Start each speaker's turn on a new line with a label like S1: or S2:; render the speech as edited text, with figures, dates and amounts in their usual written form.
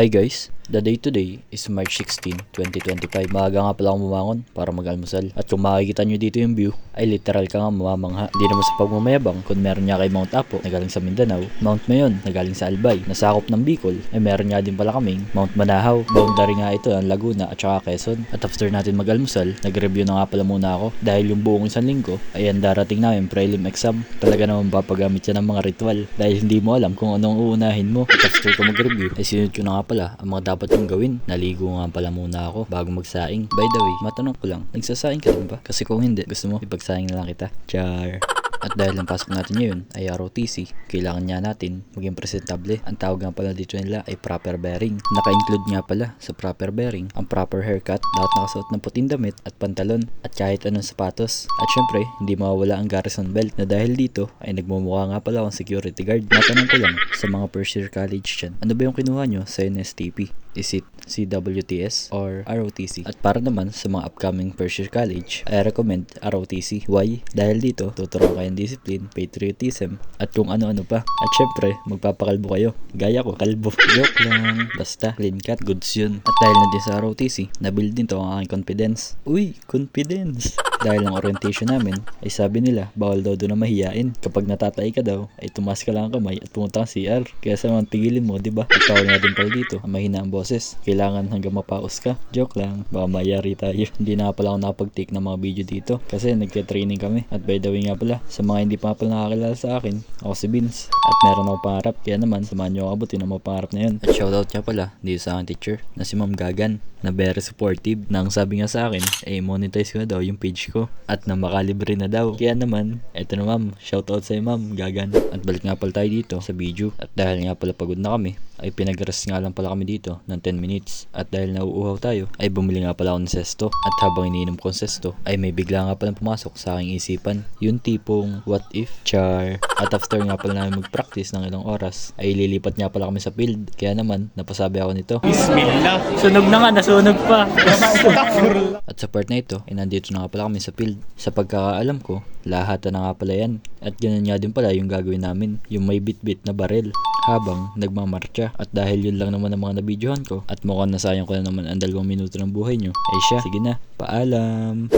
S1: Hi guys, the day today is March 16, 2025. Maaga nga pala akong bumangon para mag-almusal. At kung makikita nyo dito yung view, ay literal ka nga mamamangha. Hindi naman sa pagmamayabang kung meron nga kay Mount Apo na galing sa Mindanao, Mount Mayon na galing sa Albay, nasakop ng Bicol, ay meron nga din pala kaming Mount Manahaw. Boundary nga ito ng Laguna at saka Quezon. At after natin mag-almusal, nag-review na nga pala muna ako dahil yung buong isang linggo ay ang darating namin prelim exam. Talaga naman papagamit siya ng mga ritual dahil hindi mo alam kung anong uunahin mo. At after ko mag-review, ay sinunod ko na nga pala ang mga dapat kong gawin. Naligo nga pala muna ako bago magsaing. By the way, matanong ko lang, nagsasaing ka din ba? Kasi kung hindi, gusto mo ipagsaing na lang kita. Char. At dahil ang pasok natin ngayon ay ROTC, kailangan niya natin maging presentable. Ang tawag nga pala dito nila ay proper bearing. Naka-include nga pala sa proper bearing ang proper haircut, dapat nakasuot ng puting damit at pantalon at kahit anong sapatos. At syempre, hindi mawawala ang garrison belt na dahil dito ay nagmumukha nga pala akong security guard. Matanong ko lang sa mga first year college dyan, ano ba yung kinuha nyo sa NSTP? Is it CWTS or ROTC? At para naman sa mga upcoming first year college, I recommend ROTC. Why? Dahil dito, tuturuan kayo ng discipline, patriotism, at kung ano-ano pa. At syempre, magpapakalbo kayo. Gaya ko, kalbo. Joke lang. Basta, clean cut, goods yun. At dahil na din sa ROTC, nabuild din to ang aking confidence. Uy, confidence! Dahil ang orientation namin, ay sabi nila, bawal daw doon na mahiyain. Kapag natatay ka daw, ay tumas ka lang ang kamay at pumunta kang CR. Kaya sa mga pigilin mo, diba? At tawag nga din pala dito, ang mahina ang boses. Kailangan hanggang mapaos ka. Joke lang, baka mayari tayo. Hindi na pala ako nakapag-take ng mga video dito kasi nagka-training kami. At by the way nga pala, sa mga hindi pa pala nakakilala sa akin, ako si Vince. At meron ako pangarap, kaya naman samahan nyo ako abutin ang mga pangarap na yun. At shoutout nga pala dito sa aking teacher na si Ma'am Gagan, na very supportive. Na ang sabi nga sa akin, ay monetize ko na daw yung page ko at na makalibre na daw. Kaya naman, eto na ma'am, shoutout sa'yo ma'am, Gagan. At balik nga pala tayo dito sa video. At dahil nga pala pagod na kami, ay pinag-rest nga lang pala kami dito ng 10 minutes. At dahil nauuhaw tayo, ay bumili nga pala ako ng sesto. At habang iniinom ko ang sesto, ay may bigla nga pala pumasok sa aking isipan. Yung tipong, what if? Char. At after nga pala namin mag-practice ng ilang oras, ay lilipat nga pala kami sa field. Kaya naman, napasabi ako nito.
S2: Bismillah. Sunog na nga, nasunog pa.
S1: At sa part na ito, ay nandito na nga pala kami sa field. Sa pagkakaalam ko, lahat na nga pala yan. At ganun nga din pala yung gagawin namin, yung may bit-bit na barel habang nagmamarcha. At dahil yun lang naman ang mga nabidyohan ko, at mukhang nasayang ko na naman ang 2 minuto ng buhay nyo, ay siya, sige na, paalam.